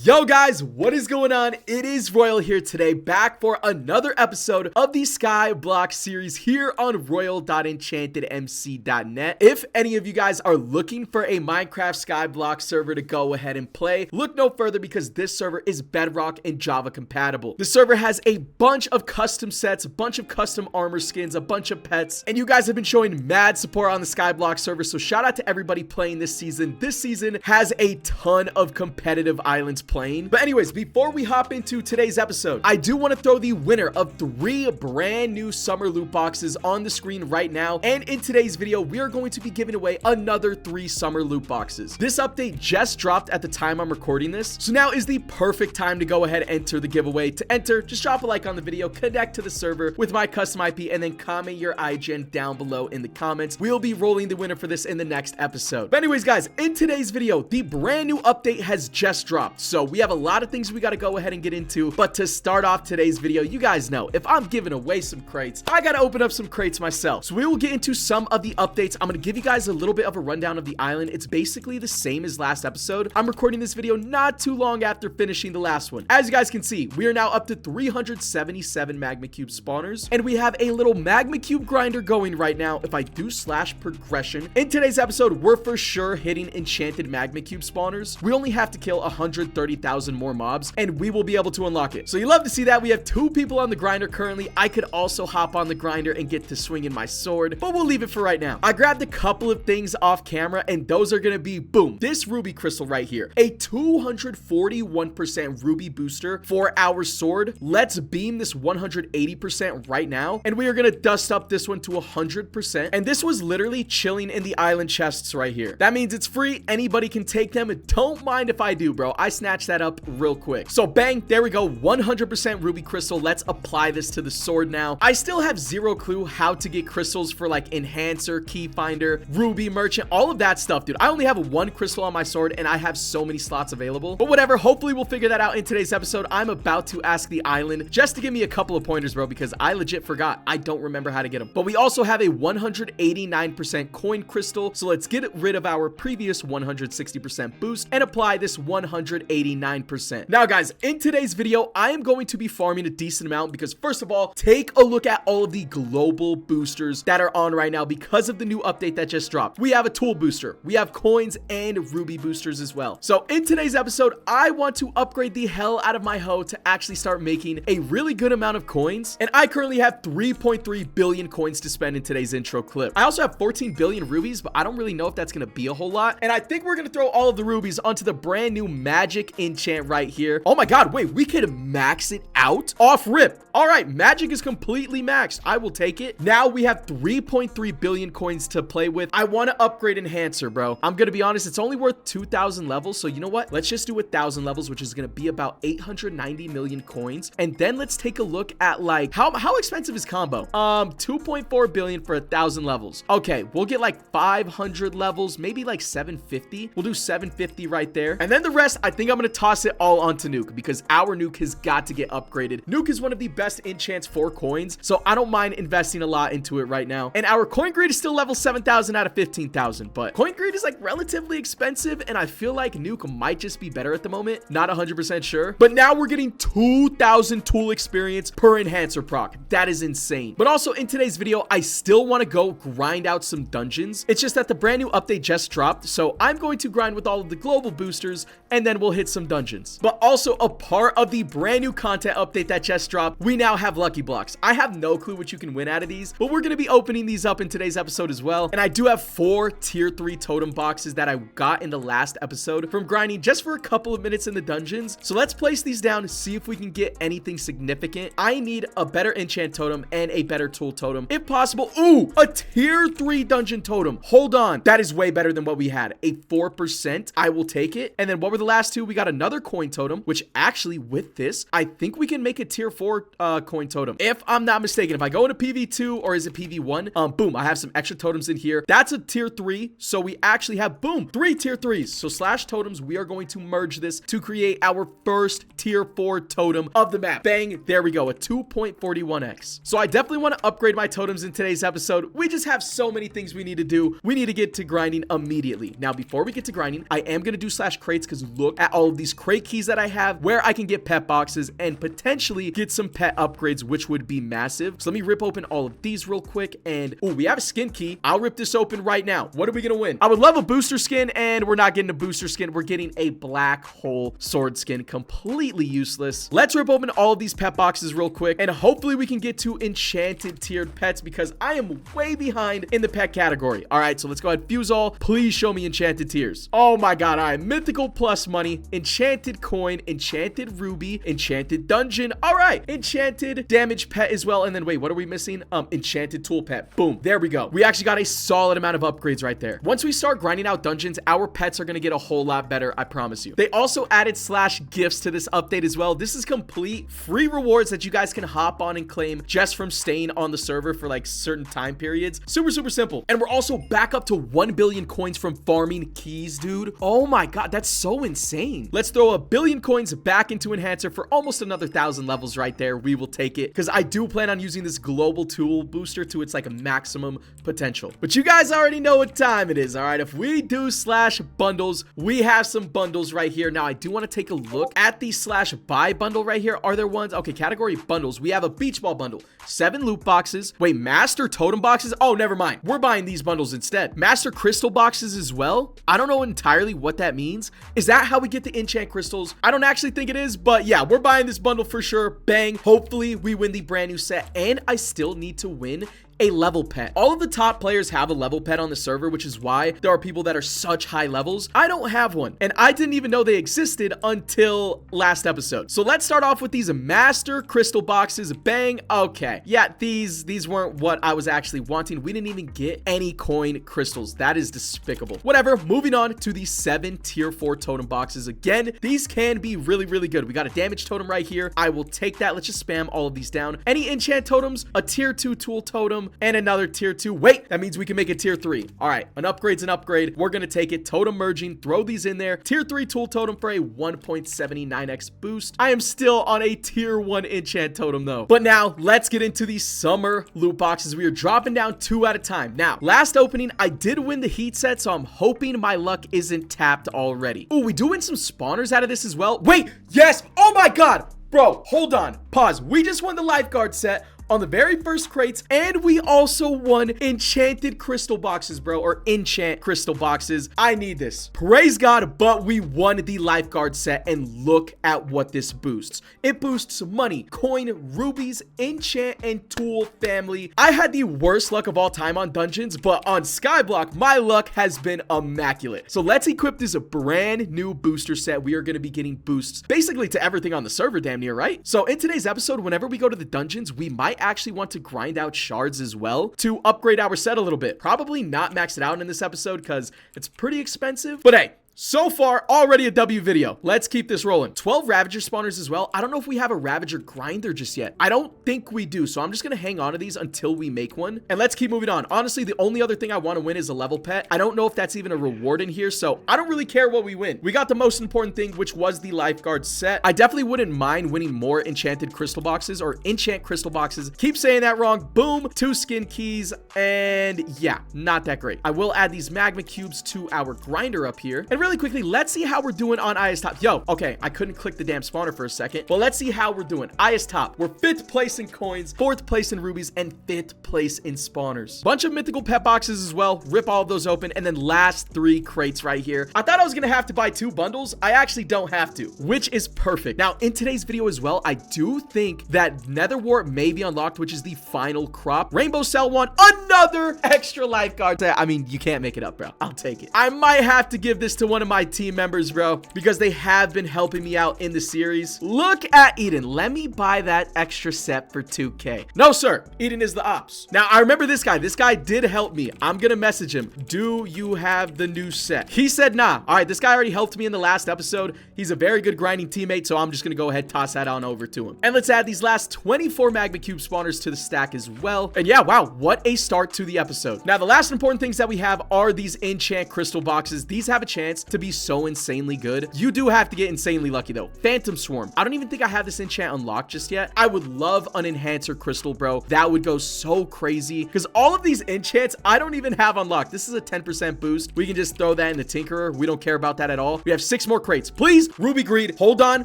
Yo guys, what is going on? It is Royal here today, back for another episode of the Skyblock series here on royal.enchantedmc.net. If any of you guys are looking for a Minecraft Skyblock server to go ahead and play, look no further because this server is Bedrock and Java compatible. The server has a bunch of custom sets, a bunch of custom armor skins, a bunch of pets, and you guys have been showing mad support on the Skyblock server, so shout out to everybody playing this season. This season has a ton of competitive islands playing. But anyways, before we hop into today's episode, I do want to throw the winner of 3 brand new summer loot boxes on the screen right now. And in today's video, we are going to be giving away another 3 summer loot boxes. This update just dropped at the time I'm recording this, so now is the perfect time to go ahead and enter the giveaway. To enter, just drop a like on the video, connect to the server with my custom IP, and then comment your IGN down below in the comments. We'll be rolling the winner for this in the next episode. But anyways, guys, in today's video, the brand new update has just dropped, so we have a lot of things we got to go ahead and get into. But to start off today's video, you guys know if I'm giving away some crates, I got to open up some crates myself. So we will get into some of the updates. I'm going to give you guys a little bit of a rundown of the island. It's basically the same as last episode. I'm recording this video not too long after finishing the last one. As you guys can see, we are now up to 377 magma cube spawners, and we have a little magma cube grinder going right now. If I do slash progression in today's episode, we're for sure hitting enchanted magma cube spawners. We only have to kill 130,000 more mobs and we will be able to unlock it. So you love to see that. We have 2 people on the grinder currently. I could also hop on the grinder and get to swinging my sword, but we'll leave it for right now. I grabbed a couple of things off camera, and those are gonna be, boom, this ruby crystal right here, a 241% ruby booster for our sword. Let's beam this 180% right now, and we are gonna dust up this one to 100%. And this was literally chilling in the island chests right here. That means it's free, anybody can take them. Don't mind if I do, bro. I snatched that up real quick. So bang, there we go, 100% ruby crystal. Let's apply this to the sword now. I still have zero clue how to get crystals for like enhancer, key finder, ruby merchant, all of that stuff, dude. I only have 1 crystal on my sword and I have so many slots available, but whatever, hopefully we'll figure that out in today's episode. I'm about to ask the island just to give me a couple of pointers, bro, because I legit forgot. I don't remember how to get them. But we also have a 189% coin crystal, so let's get rid of our previous 160% boost and apply this 189%. Now guys, in today's video, I am going to be farming a decent amount because first of all, take a look at all of the global boosters that are on right now because of the new update that just dropped. We have a tool booster, we have coins and ruby boosters as well. So in today's episode, I want to upgrade the hell out of my hoe to actually start making a really good amount of coins. And I currently have 3.3 billion coins to spend in today's intro clip. I also have 14 billion rubies, but I don't really know if that's going to be a whole lot. And I think we're going to throw all of the rubies onto the brand new magic enchant right here. Oh my god, wait, we could max it out off rip. All right, magic is completely maxed. I will take it. Now we have 3.3 billion coins to play with. I want to upgrade enhancer, bro. I'm gonna be honest, it's only worth 2,000 levels, so you know what, let's just do 1,000 levels, which is gonna be about 890 million coins. And then let's take a look at like how expensive is combo. 2.4 billion for 1,000 levels. Okay, we'll get like 500 levels, maybe like 750. We'll do 750 right there, and then the rest I think I'm gonna toss it all onto nuke because our nuke has got to get upgraded. Nuke is one of the best enchants for coins, so I don't mind investing a lot into it right now. And our coin greed is still level 7,000 out of 15,000, but coin greed is like relatively expensive, and I feel like nuke might just be better at the moment. Not 100% sure, but now we're getting 2,000 tool experience per enhancer proc. That is insane. But also in today's video, I still want to go grind out some dungeons. It's just that the brand new update just dropped, so I'm going to grind with all of the global boosters, and then we'll hit some dungeons. But also a part of the brand new content update that just dropped, we now have lucky blocks. I have no clue what you can win out of these, but we're going to be opening these up in today's episode as well. And I do have 4 tier 3 totem boxes that I got in the last episode from grinding just for a couple of minutes in the dungeons. So let's place these down to see if we can get anything significant. I need a better enchant totem and a better tool totem if possible. Ooh, a tier 3 dungeon totem. Hold on, that is way better than what we had. A 4%. I will take it. And then what were the last 2? We got another coin totem, which actually with this, I think we can make a tier 4 coin totem. If I'm not mistaken, if I go into PV2 or is it PV1, boom, I have some extra totems in here. That's a tier 3. So we actually have, boom, 3 tier 3s. So slash totems, we are going to merge this to create our first tier 4 totem of the map. Bang, there we go, a 2.41x. So I definitely want to upgrade my totems in today's episode. We just have so many things we need to do. We need to get to grinding immediately. Now, before we get to grinding, I am going to do slash crates because look at all of these crate keys that I have where I can get pet boxes and potentially get some pet upgrades, which would be massive. So let me rip open all of these real quick. And oh, we have a skin key. I'll rip this open right now. What are we going to win? I would love a booster skin, and we're not getting a booster skin. We're getting a black hole sword skin. Completely useless. Let's rip open all of these pet boxes real quick, and hopefully we can get to enchanted tiered pets because I am way behind in the pet category. All right, so let's go ahead. Fuse all. Please show me enchanted tiers. Oh my god. All right, mythical plus money, enchanted coin, enchanted ruby, enchanted dungeon. All right, enchanted damage pet as well. And then wait, what are we missing? Enchanted tool pet. Boom, there we go. We actually got a solid amount of upgrades right there. Once we start grinding out dungeons, our pets are going to get a whole lot better, I promise you. They also added slash gifts to this update as well. This is complete free rewards that you guys can hop on and claim just from staying on the server for like certain time periods. Super simple. And we're also back up to 1 billion coins from farming keys, dude. Oh my god, that's so insane. Let's throw 1 billion coins back into enhancer for almost another 1,000 levels right there. We will take it because I do plan on using this global tool booster to its like a maximum potential. But you guys already know what time it is. All right, if we do slash bundles, we have some bundles right here. Now I do want to take a look at the slash buy bundle right here. Are there ones? Okay, category bundles. We have a beach ball bundle, 7 loot boxes. Wait, master totem boxes? Oh, never mind. We're buying these bundles instead. Master crystal boxes as well. I don't know entirely what that means. Is that how we get the enchant crystals? I don't actually think it is, but yeah, we're buying this bundle for sure. Bang. Hopefully we win the brand new set, and I still need to win a level pet. All of the top players have a level pet on the server, which is why there are people that are such high levels. I don't have one, and I didn't even know they existed until last episode. So let's start off with these master crystal boxes. Bang. Okay, yeah, these weren't what I was actually wanting. We didn't even get any coin crystals. That is despicable. Whatever, moving on to the 7 tier 4 totem boxes. Again, these can be really good. We got a damage totem right here. I will take that. Let's just spam all of these down. Any enchant totems, a tier 2 tool totem, and another tier 2. Wait, that means we can make a tier 3. All right, an upgrade's an upgrade. We're gonna take it. Totem merging, throw these in there. Tier 3 tool totem for a 1.79x boost. I am still on a tier 1 enchant totem though. But now let's get into the summer loot boxes. We are dropping down 2 at a time. Now, last opening, I did win the heat set, so I'm hoping my luck isn't tapped already. Oh, we do win some spawners out of this as well. Wait, yes. Oh my god. Bro, hold on. Pause. We just won the lifeguard set on the very first crates, and we also won enchanted crystal boxes, bro, or enchant crystal boxes. I need this. Praise God, but we won the lifeguard set, and look at what this boosts. It boosts money, coin, rubies, enchant, and tool family. I had the worst luck of all time on dungeons, but on Skyblock, my luck has been immaculate. So let's equip this brand new booster set. We are going to be getting boosts basically to everything on the server, damn near, right? So in today's episode, whenever we go to the dungeons, we might actually want to grind out shards as well to upgrade our set a little bit. Probably not max it out in this episode because it's pretty expensive, but hey, so far, already a W video. Let's keep this rolling. 12 Ravager spawners as well. I don't know if we have a Ravager grinder just yet. I don't think we do, so I'm just gonna hang on to these until we make one. And let's keep moving on. Honestly, the only other thing I want to win is a level pet. I don't know if that's even a reward in here, so I don't really care what we win. We got the most important thing, which was the lifeguard set. I definitely wouldn't mind winning more enchanted crystal boxes or enchant crystal boxes. Keep saying that wrong. Boom, 2 skin keys, and yeah, not that great. I will add these magma cubes to our grinder up here. And really quickly, let's see how we're doing on IS Top. Yo, okay, I couldn't click the damn spawner for a second, but let's see how we're doing. IS Top, we're 5th place in coins, 4th place in rubies, and 5th place in spawners. Bunch of mythical pet boxes as well. Rip all of those open, and then last 3 crates right here. I thought I was gonna have to buy 2 bundles. I actually don't have to, which is perfect. Now, in today's video as well, I do think that Nether wart may be unlocked, which is the final crop. Rainbow Cell one, another extra lifeguard. I mean, you can't make it up, bro. I'll take it. I might have to give this to one one of my team members, bro, because they have been helping me out in the series. Look at Eden. Let me buy that extra set for 2K. No, sir. Eden is the ops. Now, I remember this guy. This guy did help me. I'm gonna message him. Do you have the new set? He said, nah. All right, this guy already helped me in the last episode. He's a very good grinding teammate, so I'm just gonna go ahead, toss that on over to him. And let's add these last 24 magma cube spawners to the stack as well. And yeah, wow, what a start to the episode. Now, the last important things that we have are these enchant crystal boxes. These have a chance to be so insanely good. You do have to get insanely lucky though. Phantom Swarm. I don't even think I have this enchant unlocked just yet. I would love an enhancer crystal, bro. That would go so crazy because all of these enchants I don't even have unlocked. This is a 10% boost. We can just throw that in the Tinkerer. We don't care about that at all. We have 6 more crates. Please, Ruby Greed. Hold on.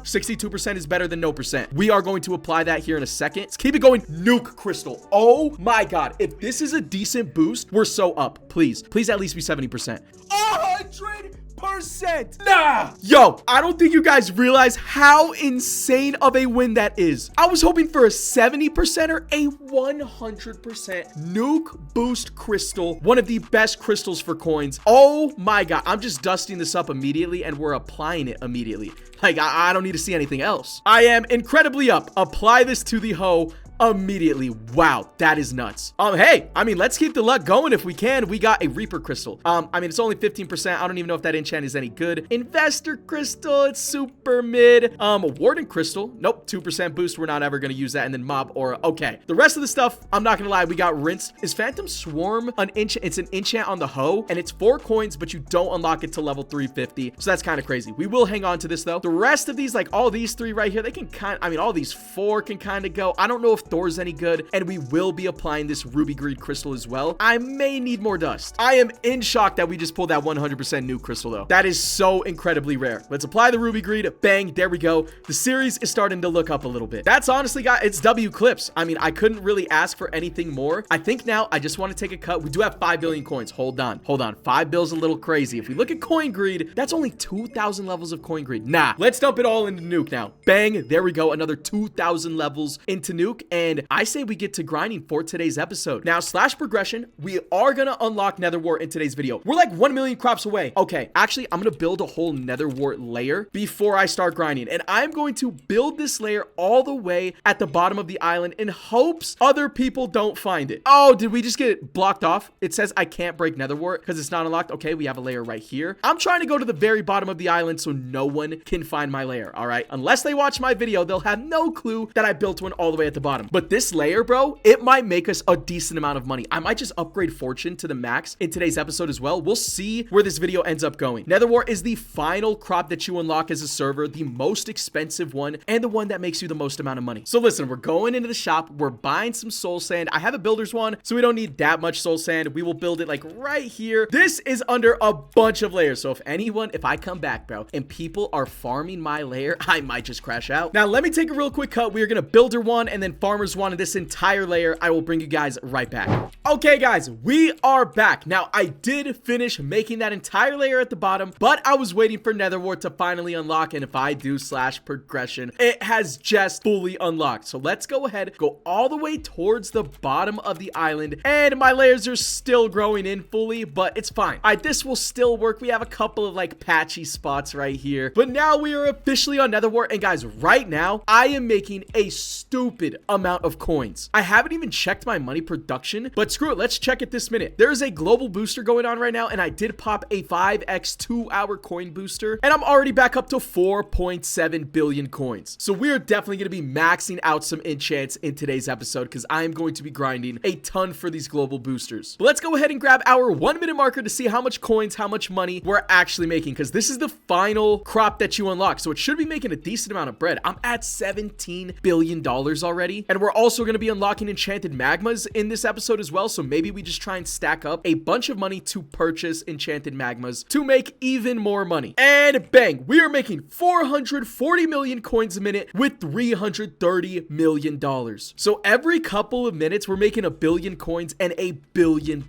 62% is better than no percent. We are going to apply that here in a second. Let's keep it going. Nuke crystal. Oh my God. If this is a decent boost, we're so up. Please at least be 70%. 100%. Nah. Yo, I don't think you guys realize how insane of a win that is. I was hoping for a 70% or a 100% nuke boost crystal. One of the best crystals for coins. Oh my God. I'm just dusting this up immediately and we're applying it immediately. Like, I don't need to see anything else. I am incredibly up. Apply this to the hoe immediately. Wow, that is nuts. Hey, I mean, let's keep the luck going if we can. We got a Reaper crystal. I mean, it's only 15%. I don't even know if that enchant is any good. Investor crystal, it's super mid. Warden crystal, nope, 2% boost. We're not ever gonna use that. And then mob aura. Okay, the rest of the stuff, I'm not gonna lie, we got rinsed. Is Phantom Swarm an enchant? It's an enchant on the hoe, and it's 4 coins, but you don't unlock it till level 350. So that's kind of crazy. We will hang on to this though. The rest of these, like all these 3 right here, they can I mean, all these 4 can kind of go. I don't know if Thor's any good, and we will be applying this Ruby Greed crystal as well. I may need more dust. I am in shock that we just pulled that 100% new crystal though. That is so incredibly rare. Let's apply the Ruby Greed. Bang, there we go. The series is starting to look up a little bit. That's honestly, guys, it's W clips. I mean, I couldn't really ask for anything more. I think now I just want to take a cut. We do have 5 billion coins. Hold on. 5 bills a little crazy. If we look at coin greed, that's only 2,000 levels of coin greed. Nah, let's dump it all into nuke now. Bang, there we go. Another 2,000 levels into nuke, and I say we get to grinding for today's episode. Now, slash progression, we are gonna unlock Nether wart in today's video. We're like 1 million crops away. Okay, actually, I'm gonna build a whole Nether wart layer before I start grinding, and I'm going to build this layer all the way at the bottom of the island in hopes other people don't find it. Oh, did we just get it blocked off? It says I can't break Nether wart because it's not unlocked. Okay, we have a layer right here. I'm trying to go to the very bottom of the island so no one can find my layer, all right? Unless they watch my video, they'll have no clue that I built one all the way at the bottom. But this layer, bro, it might make us a decent amount of money. I might just upgrade fortune to the max in today's episode as well. We'll see where this video ends up going. Nether wart is the final crop that you unlock as a server, the most expensive one, and the one that makes you the most amount of money. So listen, we're going into the shop. We're buying some soul sand. I have a builder's one, so we don't need that much soul sand. We will build it like right here. This is under a bunch of layers. So if I come back, bro, and people are farming my layer, I might just crash out. Now, let me take a real quick cut. We are going to builder one and then farmers one of this entire layer. I will bring you guys right back. Okay, guys, we are back. Now, I did finish making that entire layer at the bottom, but I was waiting for Nether wart to finally unlock, and if I do slash progression, it has just fully unlocked. So let's go ahead, go all the way towards the bottom of the island, and my layers are still growing in fully, but it's fine. All right, this will still work. We have a couple of like patchy spots right here, but now we are officially on Nether wart, and guys, right now, I am making a stupid amount of coins. I haven't even checked my money production, but screw it, let's check it this minute. There's a global booster going on right now, and I did pop a 5x 2-hour coin booster, and I'm already back up to 4.7 billion coins. So we are definitely going to be maxing out some enchants in today's episode because I am going to be grinding a ton for these global boosters. But let's go ahead and grab our 1 minute marker to see how much coins, how much money we're actually making, because this is the final crop that you unlock. So it should be making a decent amount of bread. I'm at $17 billion already, and we're also going to be unlocking enchanted magmas in this episode as well. So maybe we just try and stack up a bunch of money to purchase enchanted magmas to make even more money. And bang, we are making 440 million coins a minute with $330 million. So every couple of minutes, we're making 1 billion coins and $1 billion.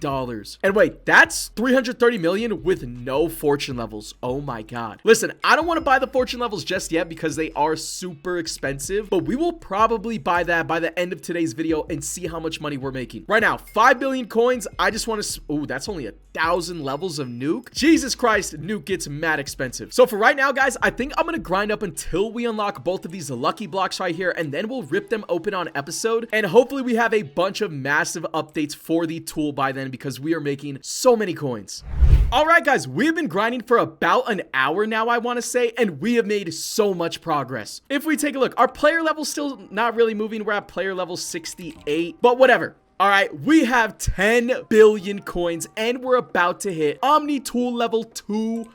And wait, that's 330 million with no fortune levels. Oh my God. Listen, I don't want to buy the fortune levels just yet because they are super expensive, but we will probably buy that by by the end of today's video and see how much money we're making. Right now, 5 billion coins. I just want to... Oh, that's only 1,000 levels of nuke. Jesus Christ, nuke gets mad expensive. So for right now, guys, I think I'm going to grind up until we unlock both of these lucky blocks right here, and then we'll rip them open on episode. And hopefully we have a bunch of massive updates for the tool by then, because we are making so many coins. All right, guys, we have been grinding for about an hour now, I want to say, and we have made so much progress. If we take a look, our player level's still not really moving. We're at player level 68, but whatever. All right, we have 10 billion coins, and we're about to hit Omni Tool level 200.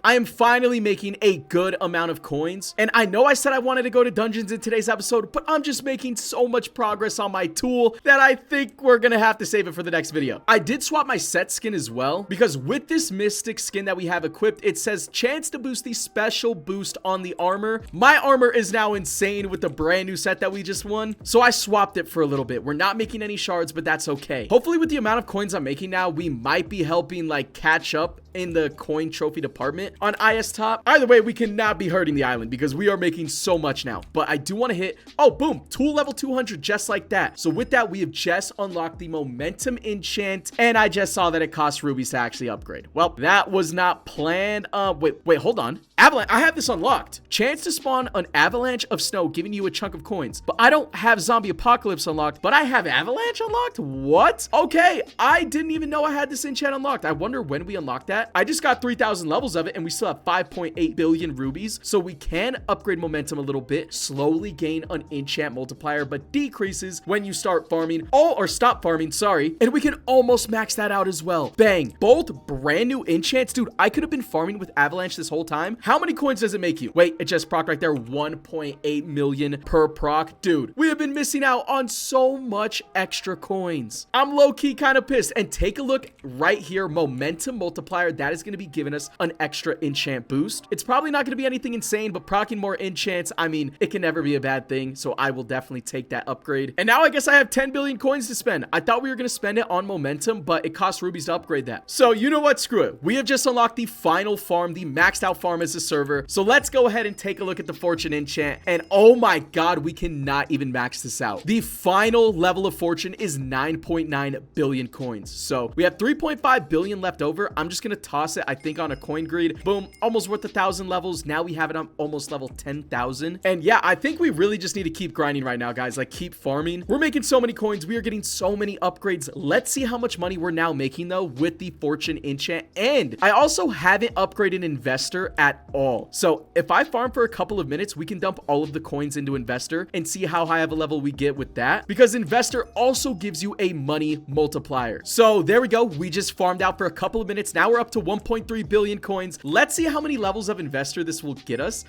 I am finally making a good amount of coins, and I know I said I wanted to go to dungeons in today's episode, but I'm just making so much progress on my tool that I think we're gonna have to save it for the next video. I did swap my set skin as well, because with this mystic skin that we have equipped, it says chance to boost the special boost on the armor. My armor is now insane with the brand new set that we just won, so I swapped it for a little bit. We're not making any shards, but that's okay. Hopefully with the amount of coins I'm making now, we might be helping like catch up in the coin trophy department on IS Top. Either way, we cannot be hurting the island because we are making so much now. But I do want to hit, oh, boom, tool level 200 just like that. So with that, we have just unlocked the momentum enchant, and I just saw that it costs rubies to actually upgrade. Well, that was not planned. Wait, hold on. Avalanche, I have this unlocked. Chance to spawn an avalanche of snow, giving you a chunk of coins. But I don't have zombie apocalypse unlocked, but I have avalanche unlocked? What? Okay, I didn't even know I had this enchant unlocked. I wonder when we unlock that. I just got 3,000 levels of it, and we still have 5.8 billion rubies. So we can upgrade momentum a little bit, slowly gain an enchant multiplier, but decreases when you start farming. Oh, or stop farming, sorry. And we can almost max that out as well. Bang, both brand new enchants. Dude, I could have been farming with avalanche this whole time. How many coins does it make you? Wait, it just proc right there, 1.8 million per proc. Dude, we have been missing out on so much extra coins. I'm low-key kind of pissed. And take a look right here, momentum multiplier. That is going to be giving us an extra enchant boost. It's probably not going to be anything insane, but proccing more enchants, I mean, it can never be a bad thing. So I will definitely take that upgrade. And now I guess I have 10 billion coins to spend. I thought we were going to spend it on momentum, but it costs rubies to upgrade that. So you know what? Screw it. We have just unlocked the final farm, the maxed out farm as a server. So let's go ahead and take a look at the fortune enchant. And oh my God, we cannot even max this out. The final level of fortune is 9.9 billion coins. So we have 3.5 billion left over. I'm just going to toss it, I think, on a coin greed. Boom, almost worth 1,000 levels. Now we have it on almost level 10,000. And yeah, I think we really just need to keep grinding right now, guys. Like, keep farming. We're making so many coins. We are getting so many upgrades. Let's see how much money we're now making, though, with the fortune enchant. And I also haven't upgraded investor at all. So if I farm for a couple of minutes, we can dump all of the coins into investor and see how high of a level we get with that, because investor also gives you a money multiplier. So there we go. We just farmed out for a couple of minutes. Now we're up to 1.3 billion coins. Let's see how many levels of investor this will get us.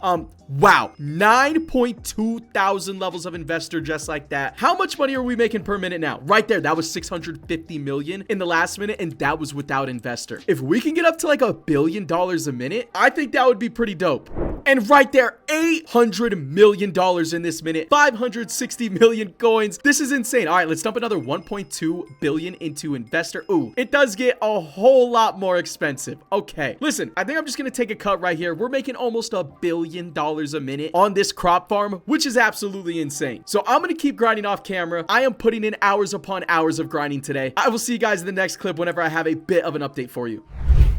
Wow, 9.2 thousand levels of investor just like that. How much money are we making per minute now? Right there, that was 650 million in the last minute, and that was without investor. If we can get up to like $1 billion a minute, I think that would be pretty dope. And right there, $800 million in this minute, 560 million coins. This is insane. All right, let's dump another 1.2 billion into investor. Ooh, it does get a whole lot more expensive. Okay, listen, I think I'm just gonna take a cut right here. We're making almost $1 billion a minute on this crop farm, which is absolutely insane. So I'm gonna keep grinding off camera. I am putting in hours upon hours of grinding today. I will see you guys in the next clip whenever I have a bit of an update for you.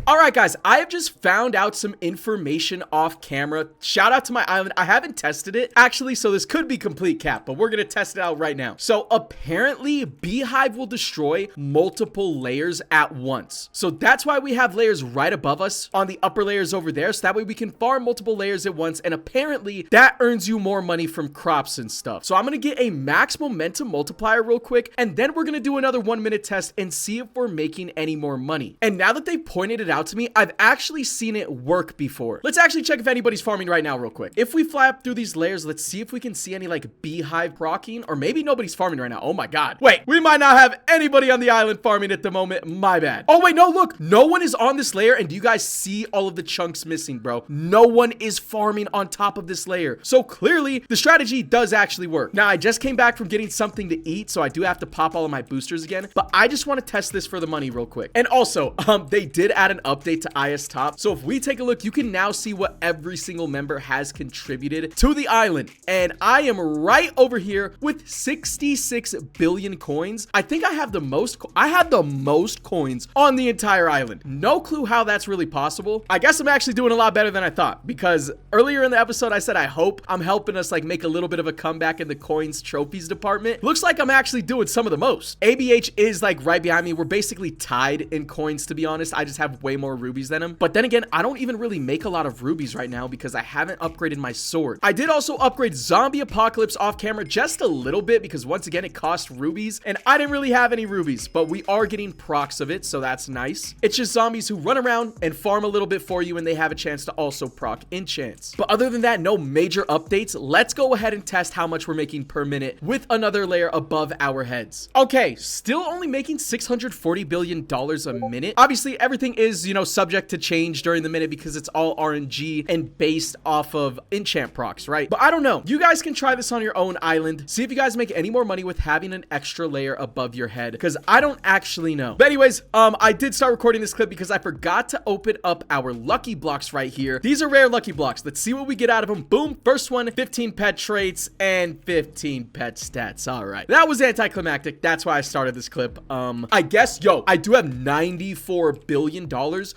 All right, guys, I have just found out some information off camera. Shout out to my island. I haven't tested it, actually, so this could be complete cap, but we're going to test it out right now. So apparently, Beehive will destroy multiple layers at once. So that's why we have layers right above us on the upper layers over there, so that way we can farm multiple layers at once, and apparently, that earns you more money from crops and stuff. So I'm going to get a max momentum multiplier real quick, and then we're going to do another 1-minute test and see if we're making any more money. And now that they pointed it out to me, I've actually seen it work before. Let's actually check if anybody's farming right now real quick. If we fly up through these layers, let's see if we can see any like beehive procking, or maybe nobody's farming right now. Oh my God. Wait, we might not have anybody on the island farming at the moment. My bad. Oh wait, no, look, no one is on this layer. And do you guys see all of the chunks missing, bro? No one is farming on top of this layer. So clearly the strategy does actually work. Now I just came back from getting something to eat, so I do have to pop all of my boosters again, but I just want to test this for the money real quick. And also, they did add an update to IS Top. So if we take a look, you can now see what every single member has contributed to the island. And I am right over here with 66 billion coins. I think I have the most coins on the entire island. No clue how that's really possible. I guess I'm actually doing a lot better than I thought, because earlier in the episode I said I hope I'm helping us like make a little bit of a comeback in the coins trophies department. Looks like I'm actually doing some of the most. ABH is like right behind me. We're basically tied in coins, to be honest. I just have way more rubies than him. But then again, I don't even really make a lot of rubies right now because I haven't upgraded my sword. I did also upgrade Zombie Apocalypse off camera just a little bit because once again it cost rubies and I didn't really have any rubies, but we are getting procs of it, so that's nice. It's just zombies who run around and farm a little bit for you, and they have a chance to also proc enchants. But other than that, no major updates. Let's go ahead and test how much we're making per minute with another layer above our heads. Okay, still only making $640 billion a minute. Obviously everything is, you know, subject to change during the minute because it's all RNG and based off of enchant procs, right? But I don't know. You guys can try this on your own island. See if you guys make any more money with having an extra layer above your head, because I don't actually know. But anyways, I did start recording this clip because I forgot to open up our lucky blocks right here. These are rare lucky blocks. Let's see what we get out of them. Boom. First one, 15 pet traits and 15 pet stats. All right. That was anticlimactic. That's why I started this clip. I guess, yo, I do have $94 billion.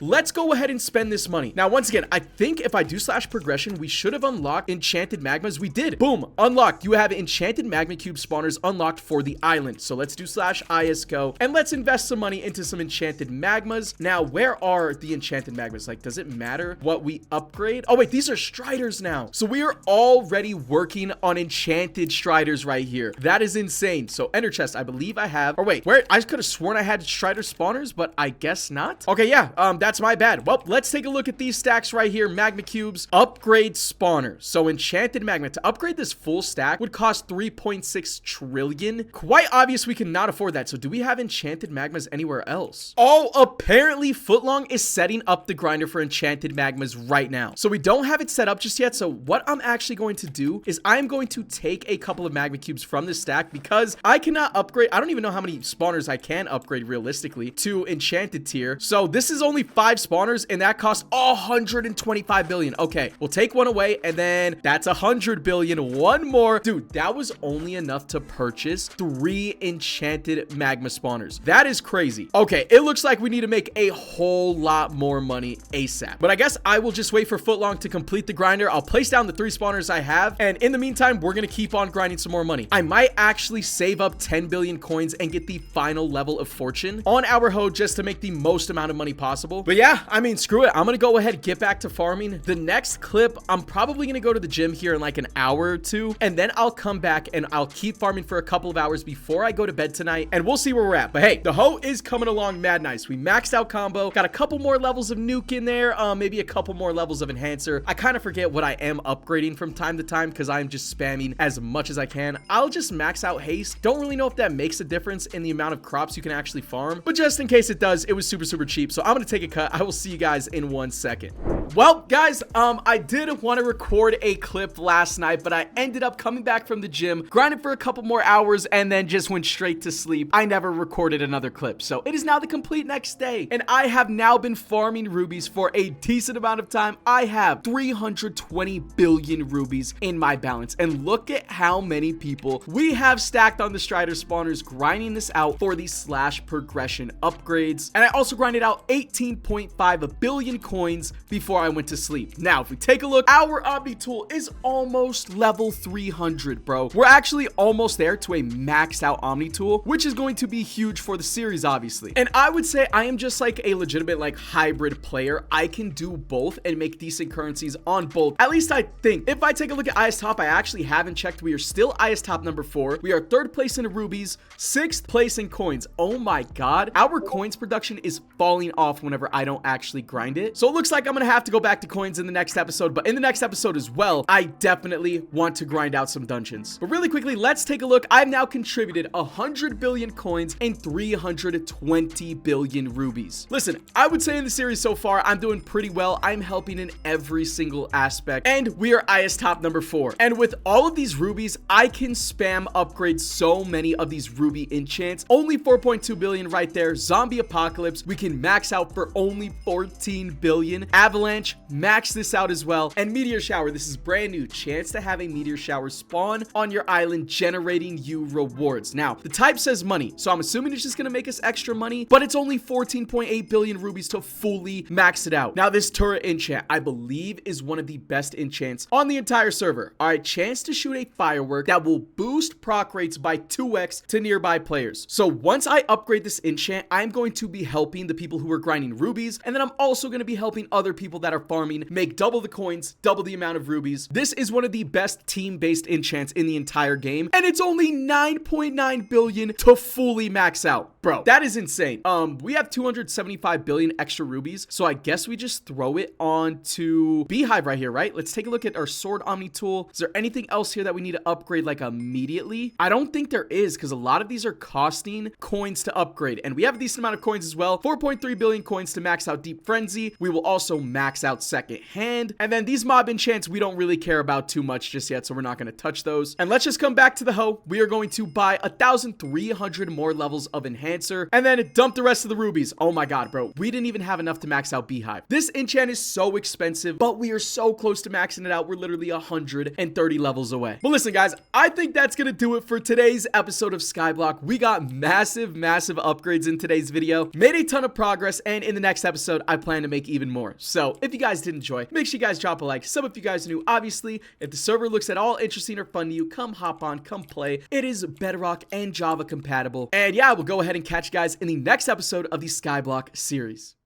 Let's go ahead and spend this money. Now, once again, I think if I do slash progression, we should have unlocked enchanted magmas. We did. Boom. Unlocked. You have enchanted magma cube spawners unlocked for the island. So let's do slash ISCO and let's invest some money into some enchanted magmas. Now, where are the enchanted magmas? Like, does it matter what we upgrade? Oh, wait, these are striders now. So we are already working on enchanted striders right here. That is insane. So ender chest, I believe I have, or wait, where? I could have sworn I had strider spawners, but I guess not. Okay, yeah, that's my bad. Well, let's take a look at these stacks right here. Magma cubes, upgrade spawner. So enchanted magma, to upgrade this full stack would cost 3.6 trillion. Quite obvious we cannot afford that. So do we have enchanted magmas anywhere else? Oh, apparently Footlong is setting up the grinder for enchanted magmas right now. So we don't have it set up just yet. So what I'm actually going to do is I'm going to take a couple of magma cubes from this stack because I cannot upgrade. I don't even know how many spawners I can upgrade realistically to enchanted tier. So this is only 5 spawners and that costs 125 billion. Okay, we'll take one away and then that's 100 billion. One more. Dude, that was only enough to purchase 3 enchanted magma spawners. That is crazy. Okay, it looks like we need to make a whole lot more money ASAP. But I guess I will just wait for Footlong to complete the grinder. I'll place down the 3 spawners I have. And in the meantime, we're going to keep on grinding some more money. I might actually save up 10 billion coins and get the final level of fortune on our hoe just to make the most amount of money possible. But yeah, I mean, screw it. I'm going to go ahead and get back to farming. The next clip, I'm probably going to go to the gym here in like an hour or 2. And then I'll come back and I'll keep farming for a couple of hours before I go to bed tonight. And we'll see where we're at. But hey, the hoe is coming along mad nice. We maxed out combo. Got a couple more levels of nuke in there. Maybe a couple more levels of enhancer. I kind of forget what I am upgrading from time to time because I'm just spamming as much as I can. I'll just max out haste. Don't really know if that makes a difference in the amount of crops you can actually farm, but just in case it does, it was super cheap. So I'm going to take a cut. I will see you guys in 1 second. Well, guys, I did want to record a clip last night, but I ended up coming back from the gym, grinding for a couple more hours, and then just went straight to sleep. I never recorded another clip. So it is now the complete next day, and I have now been farming rubies for a decent amount of time. I have 320 billion rubies in my balance, and look at how many people we have stacked on the strider spawners grinding this out for the slash progression upgrades. And I also grinded out 18.5 billion coins before I went to sleep. Now, if we take a look, our Omni tool is almost level 300, bro. We're actually almost there to a maxed out Omni tool, which is going to be huge for the series, obviously. And I would say I am just like a legitimate like hybrid player. I can do both and make decent currencies on both. At least I think. If I take a look at IS Top, I actually haven't checked. We are still IS Top number 4. We are 3rd place in rubies, 6th place in coins. Oh my god. Our coins production is falling off whenever I don't actually grind it. So it looks like I'm gonna have to to go back to coins in the next episode, but in the next episode as well, I definitely want to grind out some dungeons. But really quickly, let's take a look. I've now contributed 100 billion coins and 320 billion rubies. Listen, I would say in the series so far, I'm doing pretty well. I'm helping in every single aspect, and we are IS top number 4. And with all of these rubies, I can spam upgrade so many of these ruby enchants. Only 4.2 billion right there. Zombie apocalypse, we can max out for only 14 billion. Avalanche, max this out as well. And meteor shower, this is brand new. Chance to have a meteor shower spawn on your island, generating you rewards. Now, the type says money, so I'm assuming it's just gonna make us extra money, but it's only 14.8 billion rubies to fully max it out. Now, this turret enchant, I believe, is one of the best enchants on the entire server. All right, chance to shoot a firework that will boost proc rates by 2x to nearby players. So once I upgrade this enchant, I'm going to be helping the people who are grinding rubies, and then I'm also going to be helping other people that are farming make double the coins, double the amount of rubies. This is one of the best team-based enchants in the entire game, and it's only 9.9 billion to fully max out. Bro, that is insane. We have 275 billion extra rubies, so I guess we just throw it onto Beehive right here, right? Let's take a look at our sword omni tool. Is there anything else here that we need to upgrade like immediately? I don't think there is, because a lot of these are costing coins to upgrade, and we have a decent amount of coins as well. 4.3 billion coins to max out Deep Frenzy. We will also max out Second Hand, and then these mob enchants we don't really care about too much just yet, so we're not going to touch those. And let's just come back to the hoe. We are going to buy 1,300 more levels of enhancer, and then dump the rest of the rubies. Oh my god, bro, we didn't even have enough to max out Beehive. This enchant is so expensive, but we are so close to maxing it out. We're literally 130 levels away. But listen, guys, I think that's gonna do it for today's episode of Skyblock. We got massive upgrades in today's video, made a ton of progress, and in the next episode I plan to make even more. So if you guys did enjoy, make sure you guys drop a like, sub if you guys are new. Obviously, if the server looks at all interesting or fun to you, come hop on, come play. It is Bedrock and Java compatible. And yeah, we'll go ahead and catch you guys in the next episode of the Skyblock series.